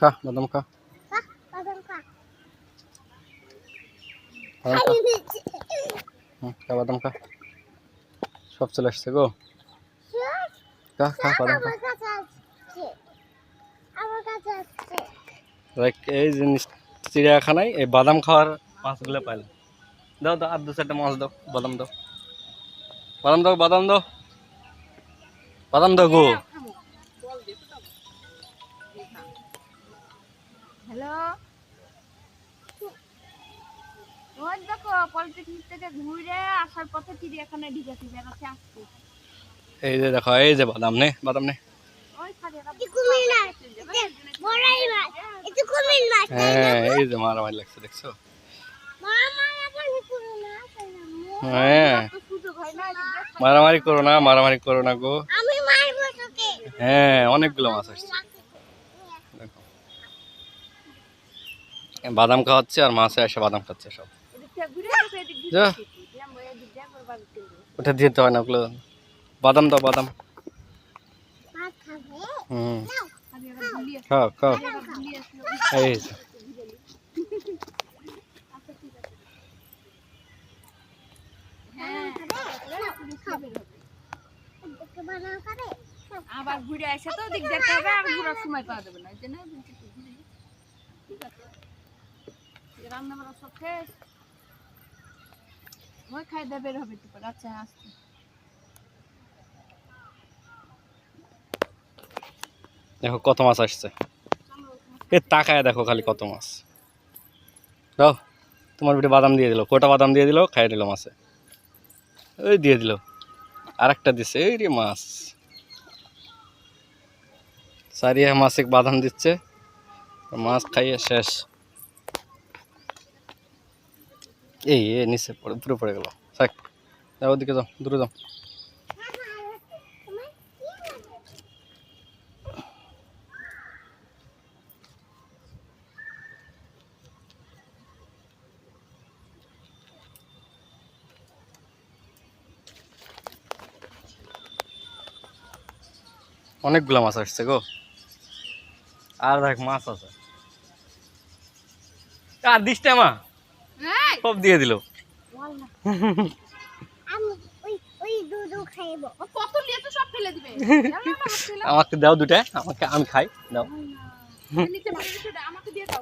খা বাদাম খা, খা বাদাম খা, সব চলে আসছে গো। খা খা বাদাম খা। এই জিনিস চিড়িয়াখানায় এই বাদাম খাওয়ার মাছগুলো পাইলাম। দাও দাও, আর দু চারটা মাছ দাও, বাদাম দাও, বাদাম দাও, বাদাম দাও, বাদাম দাও গো। হ্যালো, ওই দেখো পলিটেকনিক থেকে ঘুরে আসার পথে চিড়িয়াখানায় ঢুকেছি, বেড়াতে আসছি। এই যে দেখো, এই যে বাদাম নে, বাদাম নে। হ্যাঁ, এই যে মারামারি লাগছে দেখছো? হ্যাঁ, মারামারি করো না, মারামারি করো না গো। হ্যাঁ, অনেকগুলো মাছ আসছে। দেখো, বাদাম খাওয়াচ্ছে আর মাছে এসে বাদাম খাচ্ছে সব। ওটা দিতে হয় না, ওগুলো বাদাম দাও, বাদাম। হুম, খাও খাও। এই যে। আবার ঘুরে আসে তো দিক দেখতে হবে, আর ঘুরার সময় পাওয়া যাবে না, এই জন্য ঠিক আছে। রান্না বান্না সব শেষ, ওই খাই দিয়ে বের হবে একটু পরে। আচ্ছা আসছি। দেখো কত মাছ আসছে, এ তাকায় দেখো খালি কত মাছ। দাও, তোমার বেটে বাদাম দিয়ে দিল, কোটা বাদাম দিয়ে দিল, খাই দিল মাছে। ওই দিয়ে দিল, আর একটা দিচ্ছে, এই রে মাছ। সারিয়া মাছে বাদাম দিচ্ছে, মাছ খাইয়ে শেষ। এই নিচে পড়ে পুরো পড়ে গেল। থাক, যাও ওদিকে যাও, দূরে যাও। অনেকগুলো মাছ আসছে গো, আর দেখ মাছ আছে। আর দিসটা মা সব দিয়ে দিল। আমাকে দাও দুটা, আমাকে, আমি খাই, দাও। আমাকে দিয়ে দাও।